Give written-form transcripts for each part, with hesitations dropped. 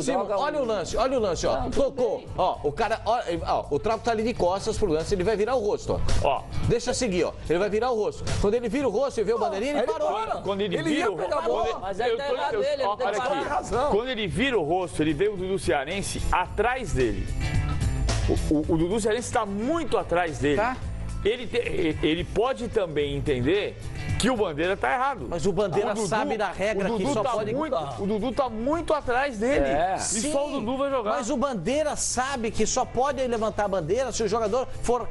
Sim, olha o lance, ó. Tocou, ó, o cara, ó, o Trapo tá ali de costas pro lance, ele vai virar o rosto, ó. Deixa seguir, ó. Ele vai virar o rosto. Quando ele vira o rosto e vê o bandeirinha, ele parou. Quando ele vira o rosto, mas aí tá errado ele, não tem que parar. Quando ele vira o rosto, ele vê o Dudu Cearense atrás dele. O Dudu Cearense está muito atrás dele. Tá. Ele pode também entender que o Bandeira tá errado. Mas o Bandeira sabe da regra que só pode... O Dudu tá muito atrás dele. E Sim, só o Dudu vai jogar. Mas o Bandeira sabe que só pode levantar a bandeira se o jogador for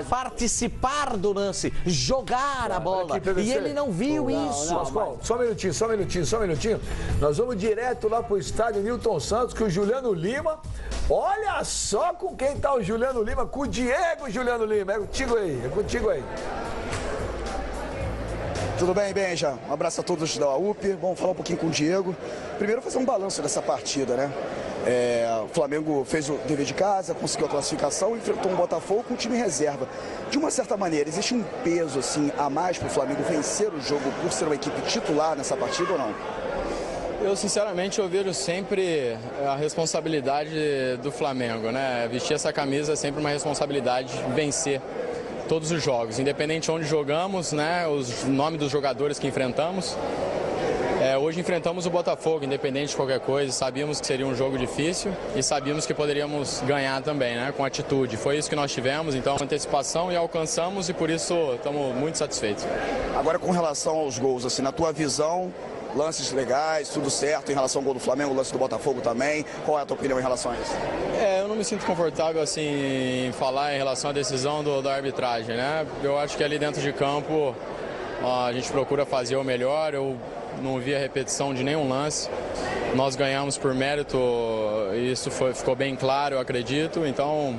participar do lance, jogar a bola. Aqui, e ele não viu isso. Pascoal, só um minutinho. Nós vamos direto lá pro estádio Newton Santos com o Juliano Lima. Olha só com quem tá o Juliano Lima, com o Diego Juliano Lima. É contigo aí. Tudo bem, Benja? Um abraço a todos da UP. Vamos falar um pouquinho com o Diego. Primeiro, fazer um balanço dessa partida, né? O Flamengo fez o dever de casa, conseguiu a classificação, enfrentou um Botafogo com um time reserva. De uma certa maneira, existe um peso assim a mais para o Flamengo vencer o jogo por ser uma equipe titular nessa partida ou não? Eu, sinceramente, eu vejo sempre a responsabilidade do Flamengo, né? Vestir essa camisa é sempre uma responsabilidade, vencer todos os jogos, independente de onde jogamos, né? Os nomes dos jogadores que enfrentamos. Hoje enfrentamos o Botafogo, independente de qualquer coisa, sabíamos que seria um jogo difícil e sabíamos que poderíamos ganhar também, né? Com atitude. Foi isso que nós tivemos, então, antecipação e alcançamos e por isso estamos muito satisfeitos. Agora, com relação aos gols, assim, na tua visão, lances legais, tudo certo em relação ao gol do Flamengo, o lance do Botafogo também. Qual é a tua opinião em relação a isso? Eu não me sinto confortável assim em falar em relação à decisão da arbitragem, né? Eu acho que ali dentro de campo a gente procura fazer o melhor. Eu não vi a repetição de nenhum lance. Nós ganhamos por mérito, isso ficou bem claro, eu acredito. Então,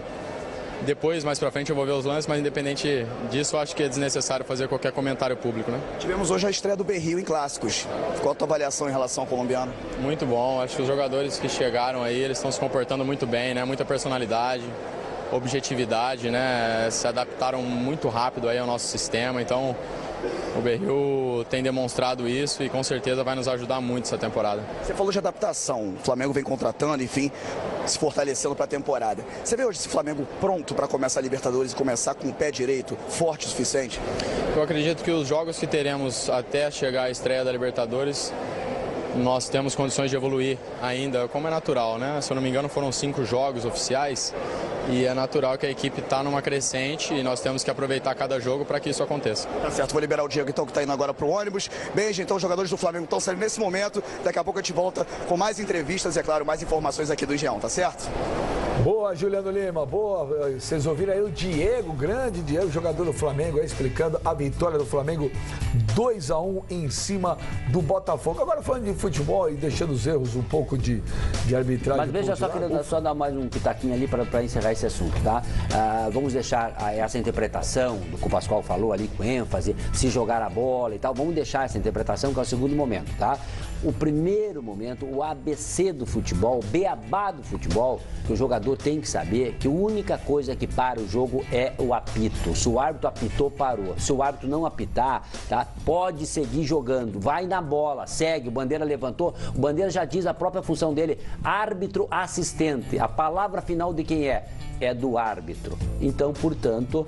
depois, mais pra frente, eu vou ver os lances, mas independente disso, eu acho que é desnecessário fazer qualquer comentário público, né? Tivemos hoje a estreia do Berrio em clássicos. Qual a tua avaliação em relação ao colombiano? Muito bom, acho que os jogadores que chegaram aí, eles estão se comportando muito bem, né? Muita personalidade, objetividade, né? Se adaptaram muito rápido aí ao nosso sistema, então o Berrio tem demonstrado isso e com certeza vai nos ajudar muito essa temporada. Você falou de adaptação, o Flamengo vem contratando, enfim, se fortalecendo para a temporada. Você vê hoje esse Flamengo pronto para começar a Libertadores e começar com o pé direito forte o suficiente? Eu acredito que os jogos que teremos até chegar à estreia da Libertadores, nós temos condições de evoluir ainda, como é natural, né? Se eu não me engano, foram 5 jogos oficiais e é natural que a equipe está numa crescente e nós temos que aproveitar cada jogo para que isso aconteça. Tá certo, vou liberar o Diego então, que está indo agora para o ônibus. Beijo, então os jogadores do Flamengo estão saindo nesse momento. Daqui a pouco a gente volta com mais entrevistas e, é claro, mais informações aqui do Engenhão, tá certo? Boa, Juliano Lima, boa. Vocês ouviram aí o Diego, grande Diego, jogador do Flamengo, aí explicando a vitória do Flamengo 2-1 em cima do Botafogo. Agora falando de futebol e deixando os erros um pouco de arbitragem. Mas veja só, queria só dar mais um pitaquinho ali para encerrar esse assunto, tá? Vamos deixar essa interpretação do que o Pascoal falou ali com ênfase, se jogar a bola e tal, vamos deixar essa interpretação que é o segundo momento, tá? O primeiro momento, o ABC do futebol, o beabá do futebol, que o jogador tem que saber que a única coisa que para o jogo é o apito. Se o árbitro apitou, parou. Se o árbitro não apitar, tá? Pode seguir jogando, vai na bola, segue, o Bandeira levantou, o Bandeira já diz a própria função dele, árbitro assistente. A palavra final de quem é? É do árbitro. Então, portanto,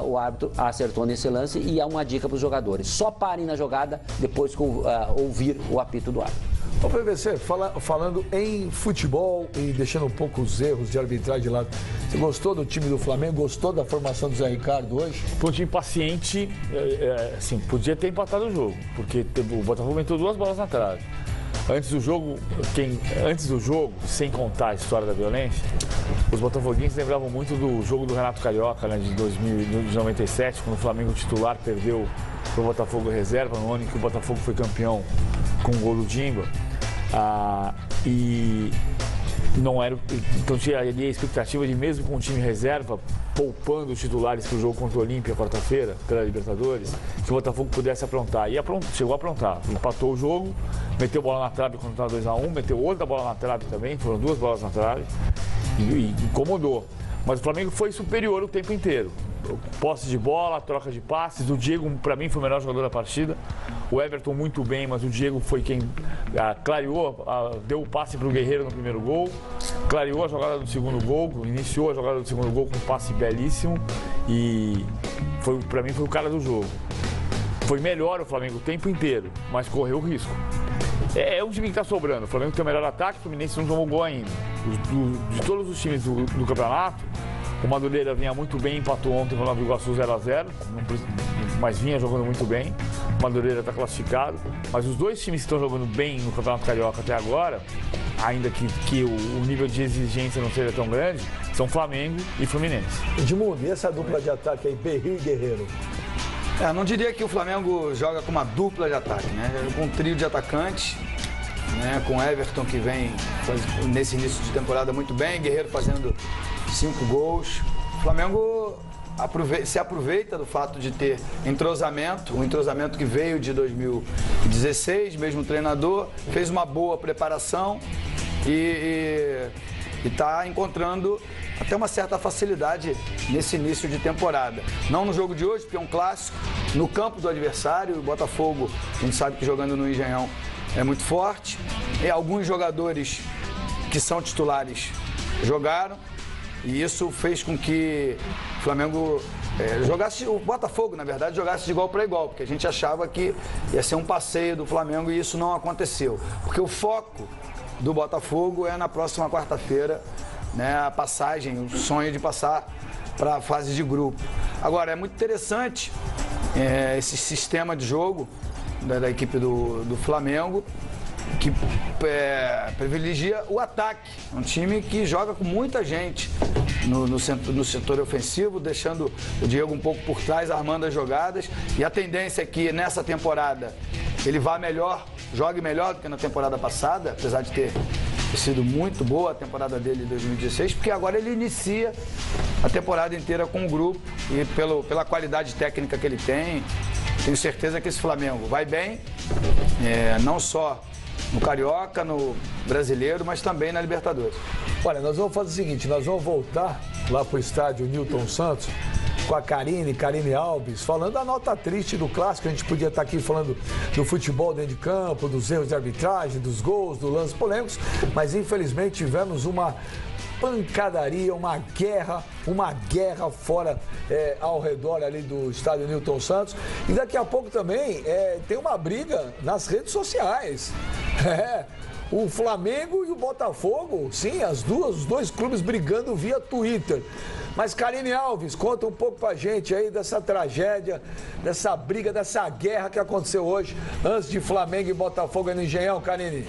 o árbitro acertou nesse lance e há uma dica para os jogadores. Só parem na jogada depois que ouvir o apito do árbitro. Ô, PVC, falando em futebol e deixando um pouco os erros de arbitragem de lado, você gostou do time do Flamengo? Gostou da formação do Zé Ricardo hoje? Foi um time paciente, assim, podia ter empatado o jogo, porque o Botafogo meteu 2 bolas na trave. Antes do jogo, sem contar a história da violência, os botafoguenses lembravam muito do jogo do Renato Carioca, né, de 97, quando o Flamengo titular perdeu para o Botafogo reserva, no ano em que o Botafogo foi campeão com o gol do Dimba. E não era, então tinha ali a expectativa de, mesmo com o time reserva, poupando os titulares para o jogo contra o Olímpia quarta-feira, pela Libertadores, que o Botafogo pudesse aprontar. E chegou a aprontar. Empatou o jogo, meteu bola na trave quando estava 2-1, meteu outra bola na trave também, foram 2 bolas na trave, e incomodou. Mas o Flamengo foi superior o tempo inteiro. posse de bola, troca de passes. O Diego, para mim, foi o melhor jogador da partida. O Everton muito bem, mas o Diego foi quem clareou, deu o passe para o Guerreiro no primeiro gol, clareou a jogada do segundo gol, iniciou a jogada do segundo gol com um passe belíssimo e para mim foi o cara do jogo. Foi melhor o Flamengo o tempo inteiro, mas correu risco. É um time que está sobrando. O Flamengo tem o melhor ataque, o Fluminense não tomou gol ainda. De todos os times do campeonato, o Madureira vinha muito bem, empatou ontem com o Nova Iguaçu 0-0, mas vinha jogando muito bem. O Madureira está classificado. Mas os dois times que estão jogando bem no Campeonato Carioca até agora, ainda que o nível de exigência não seja tão grande, são Flamengo e Fluminense. Edmundo, e essa dupla de ataque aí, Berri e Guerreiro? Não diria que o Flamengo joga com uma dupla de ataque, né? Com um trio de atacantes, né? Com Everton que vem nesse início de temporada muito bem, Guerreiro fazendo 5 gols. O Flamengo se aproveita do fato de ter entrosamento, um entrosamento que veio de 2016, mesmo treinador, fez uma boa preparação e está encontrando até uma certa facilidade nesse início de temporada. Não no jogo de hoje, porque é um clássico, no campo do adversário. O Botafogo, a gente sabe que jogando no Engenhão é muito forte. E alguns jogadores que são titulares jogaram. E isso fez com que o Flamengo jogasse, o Botafogo, na verdade, jogasse de igual para igual, porque a gente achava que ia ser um passeio do Flamengo e isso não aconteceu. Porque o foco do Botafogo é na próxima quarta-feira, né, a passagem, o sonho de passar para a fase de grupo. Agora, é muito interessante esse sistema de jogo da equipe do Flamengo, que privilegia o ataque. Um time que joga com muita gente no setor ofensivo, deixando o Diego um pouco por trás, armando as jogadas. E a tendência é que nessa temporada ele vá melhor, jogue melhor do que na temporada passada, apesar de ter sido muito boa a temporada dele em 2016, porque agora ele inicia a temporada inteira com o grupo e pela qualidade técnica que ele tem, tenho certeza que esse Flamengo vai bem, não só no Carioca, no Brasileiro, mas também na Libertadores. Olha, nós vamos fazer o seguinte, nós vamos voltar lá para o estádio Newton Santos com a Karine Alves, falando da nota triste do clássico. A gente podia estar aqui falando do futebol dentro de campo, dos erros de arbitragem, dos gols, dos lances polêmicos, mas infelizmente tivemos uma pancadaria, uma guerra fora ao redor ali do estádio Newton Santos. E daqui a pouco também tem uma briga nas redes sociais. O Flamengo e o Botafogo, sim, os dois clubes brigando via Twitter. Mas Karine Alves, conta um pouco pra gente aí dessa tragédia, dessa briga, dessa guerra que aconteceu hoje, antes de Flamengo e Botafogo no Engenhão, Karine.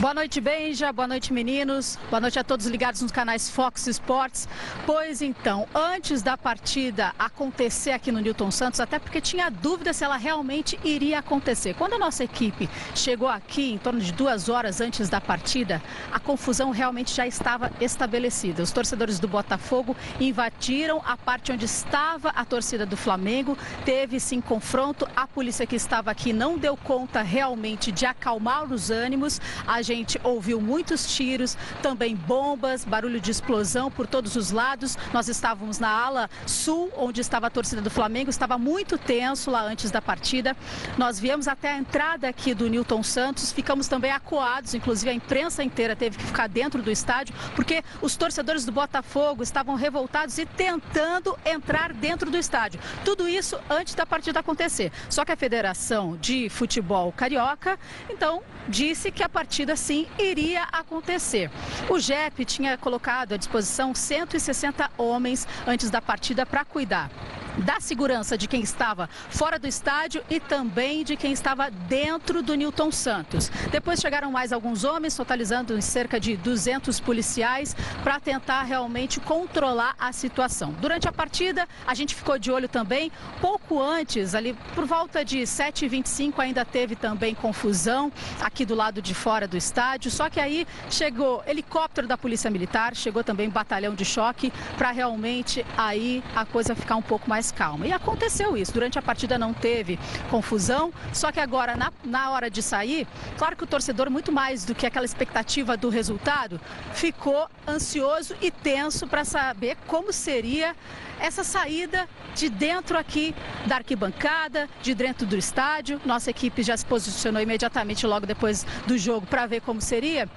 Boa noite, Benja. Boa noite, meninos. Boa noite a todos ligados nos canais Fox Sports. Pois então, antes da partida acontecer aqui no Newton Santos, até porque tinha dúvida se ela realmente iria acontecer. Quando a nossa equipe chegou aqui, em torno de 2 horas antes da partida, a confusão realmente já estava estabelecida. Os torcedores do Botafogo invadiram a parte onde estava a torcida do Flamengo. Teve, sim, confronto. A polícia que estava aqui não deu conta realmente de acalmar os ânimos. A gente ouviu muitos tiros, também bombas, barulho de explosão por todos os lados. Nós estávamos na ala sul, onde estava a torcida do Flamengo, estava muito tenso lá antes da partida. Nós viemos até a entrada aqui do Newton Santos, ficamos também acuados, inclusive a imprensa inteira teve que ficar dentro do estádio, porque os torcedores do Botafogo estavam revoltados e tentando entrar dentro do estádio. Tudo isso antes da partida acontecer. Só que a Federação de Futebol Carioca, então, disse que a partida sim iria acontecer. O JEP tinha colocado à disposição 160 homens antes da partida para cuidar da segurança de quem estava fora do estádio e também de quem estava dentro do Newton Santos. Depois chegaram mais alguns homens, totalizando cerca de 200 policiais para tentar realmente controlar a situação. Durante a partida, a gente ficou de olho também. Pouco antes, ali por volta de 7h25, ainda teve também confusão aqui do lado de fora do estádio. Só que aí chegou helicóptero da Polícia Militar, chegou também batalhão de choque para realmente aí a coisa ficar um pouco mais mais calma. E aconteceu isso. Durante a partida não teve confusão, só que agora, na hora de sair, claro que o torcedor, muito mais do que aquela expectativa do resultado, ficou ansioso e tenso para saber como seria essa saída de dentro aqui da arquibancada, de dentro do estádio. Nossa equipe já se posicionou imediatamente logo depois do jogo para ver como seria.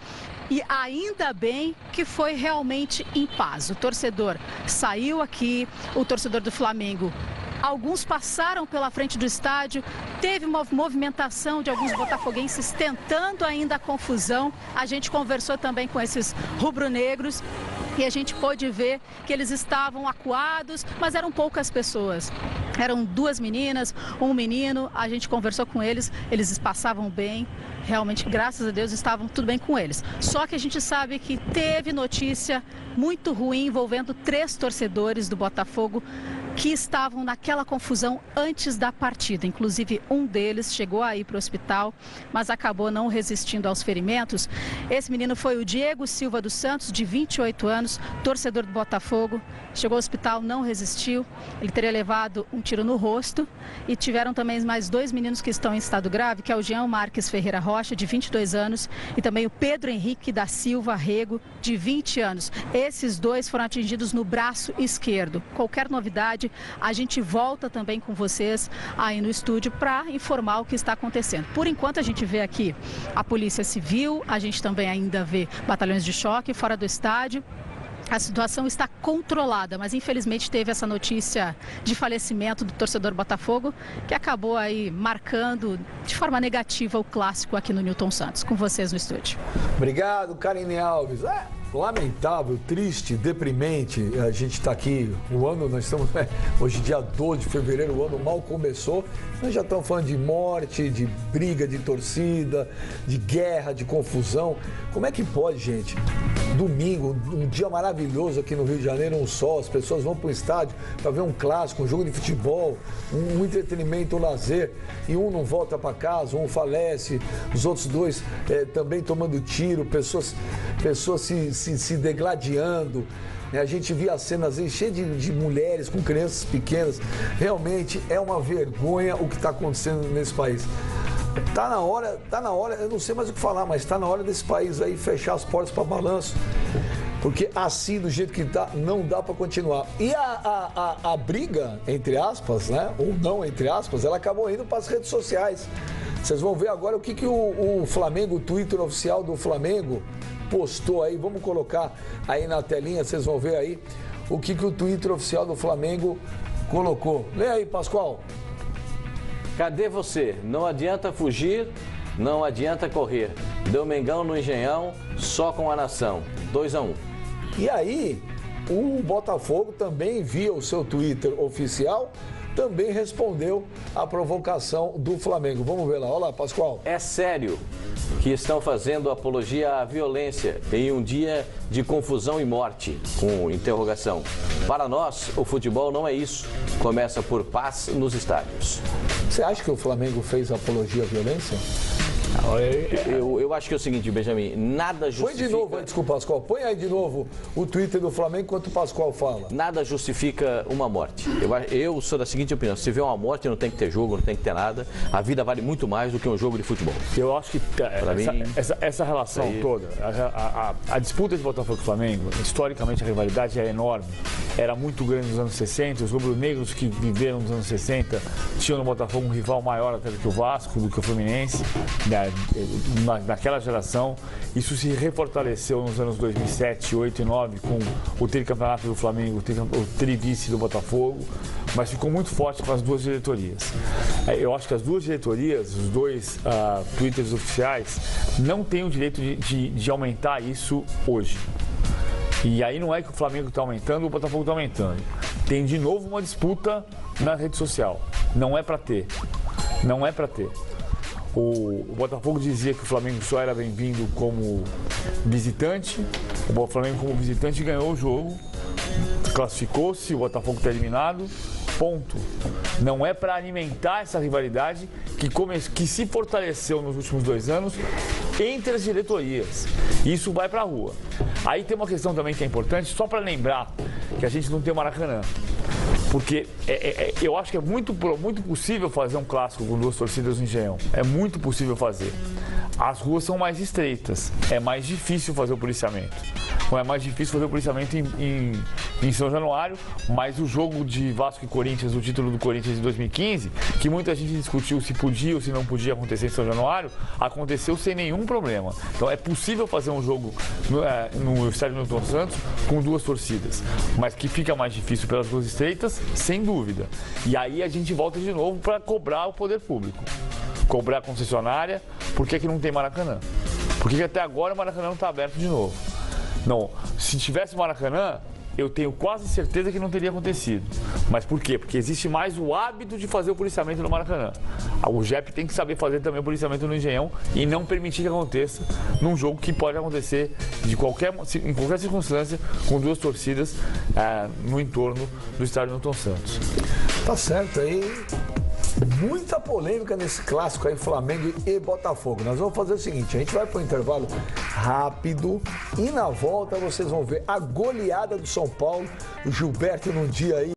E ainda bem que foi realmente em paz. O torcedor saiu aqui, o torcedor do Flamengo, alguns passaram pela frente do estádio, teve uma movimentação de alguns botafoguenses tentando ainda a confusão. A gente conversou também com esses rubro-negros e a gente pôde ver que eles estavam acuados, mas eram poucas pessoas. Eram 2 meninas, 1 menino, a gente conversou com eles passavam bem. Realmente, graças a Deus, estavam tudo bem com eles. Só que a gente sabe que teve notícia muito ruim envolvendo 3 torcedores do Botafogo que estavam naquela confusão antes da partida. Inclusive, um deles chegou a ir para o hospital, mas acabou não resistindo aos ferimentos. Esse menino foi o Diego Silva dos Santos, de 28 anos, torcedor do Botafogo. Chegou ao hospital, não resistiu. Ele teria levado um tiro no rosto. E tiveram também mais 2 meninos que estão em estado grave, que é o Jean Marques Ferreira Rocha, de 22 anos, e também o Pedro Henrique da Silva Rego, de 20 anos. Esses 2 foram atingidos no braço esquerdo. Qualquer novidade, a gente volta também com vocês aí no estúdio para informar o que está acontecendo. Por enquanto, a gente vê aqui a Polícia Civil, a gente também ainda vê batalhões de choque fora do estádio. A situação está controlada, mas infelizmente teve essa notícia de falecimento do torcedor Botafogo, que acabou aí marcando de forma negativa o clássico aqui no Newton Santos. Com vocês no estúdio. Obrigado, Karine Alves. Lamentável, triste, deprimente. A gente está aqui, nós estamos hoje dia 12 de fevereiro, o ano mal começou. Nós já estamos falando de morte, de briga de torcida, de guerra, de confusão. Como é que pode, gente? Domingo, um dia maravilhoso aqui no Rio de Janeiro, um sol, as pessoas vão para o estádio para ver um clássico, um jogo de futebol, um entretenimento, um lazer, e um não volta para casa, um falece, os outros 2 também tomando tiro, pessoas se degladiando. A gente via cenas aí cheias de mulheres com crianças pequenas. Realmente é uma vergonha o que está acontecendo nesse país. Tá na hora, eu não sei mais o que falar, mas está na hora desse país aí fechar as portas para balanço. Porque assim, do jeito que está, não dá para continuar. E a briga, entre aspas, né, ou não entre aspas, ela acabou indo para as redes sociais. Vocês vão ver agora o que o Flamengo, o Twitter oficial do Flamengo, postou aí. Vamos colocar aí na telinha, vocês vão ver aí o que o Twitter oficial do Flamengo colocou. Lê aí, Pascoal. Cadê você? Não adianta fugir, não adianta correr. Deu Mengão no Engenhão, só com a nação. 2-1. E aí, o Botafogo também, via o seu Twitter oficial, também respondeu à provocação do Flamengo. Vamos ver lá. Olha lá, Pascoal. É sério que estão fazendo apologia à violência em um dia de confusão e morte, com interrogação. Para nós, o futebol não é isso. Começa por paz nos estádios. Você acha que o Flamengo fez apologia à violência? Eu acho que é o seguinte, Benjamin, nada justifica... Põe de novo, desculpa, Pascoal, põe aí de novo o Twitter do Flamengo enquanto o Pascoal fala. Nada justifica uma morte. Eu sou da seguinte opinião, se tiver uma morte não tem que ter jogo, não tem que ter nada. A vida vale muito mais do que um jogo de futebol. Eu acho que essa relação toda, a disputa de Botafogo e Flamengo, historicamente a rivalidade é enorme. Era muito grande nos anos 60, os rubro-negros que viveram nos anos 60 tinham no Botafogo um rival maior até do que o Vasco, do que o Fluminense. Naquela geração, isso se refortaleceu nos anos 2007, 2008 e 2009 com o tricampeonato do Flamengo, o trivice do Botafogo, mas ficou muito forte com as 2 diretorias. Eu acho que as 2 diretorias, os 2 twitters oficiais, não têm o direito de aumentar isso hoje. E aí não é que o Flamengo está aumentando, o Botafogo está aumentando. Tem de novo uma disputa na rede social. Não é para ter. Não é para ter. O Botafogo dizia que o Flamengo só era bem-vindo como visitante. O Flamengo, como visitante, ganhou o jogo, classificou-se, o Botafogo está eliminado. Ponto. Não é para alimentar essa rivalidade que se fortaleceu nos últimos 2 anos entre as diretorias. Isso vai para a rua. Aí tem uma questão também que é importante, só para lembrar que a gente não tem o Maracanã. Porque eu acho que é muito possível fazer um clássico com 2 torcidas no Engenhão. É muito possível fazer. As ruas são mais estreitas, é mais difícil fazer o policiamento. Não é mais difícil fazer o policiamento em São Januário, mas o jogo de Vasco e Corinthians, o título do Corinthians de 2015, que muita gente discutiu se podia ou se não podia acontecer em São Januário, aconteceu sem nenhum problema. Então é possível fazer um jogo no estádio Newton Santos com 2 torcidas, mas que fica mais difícil pelas ruas estreitas, sem dúvida. E aí a gente volta de novo para cobrar o poder público. Cobrar a concessionária, por que não tem Maracanã? Por que até agora o Maracanã não está aberto de novo? Não, se tivesse Maracanã, eu tenho quase certeza que não teria acontecido. Mas por quê? Porque existe mais o hábito de fazer o policiamento no Maracanã. O JEP tem que saber fazer também o policiamento no Engenhão e não permitir que aconteça num jogo que pode acontecer em qualquer circunstância com 2 torcidas no entorno do estádio Newton Santos. Tá certo aí. Muita polêmica nesse clássico aí, Flamengo e Botafogo. Nós vamos fazer o seguinte, a gente vai para um intervalo rápido e na volta vocês vão ver a goleada do São Paulo, o Gilberto num dia aí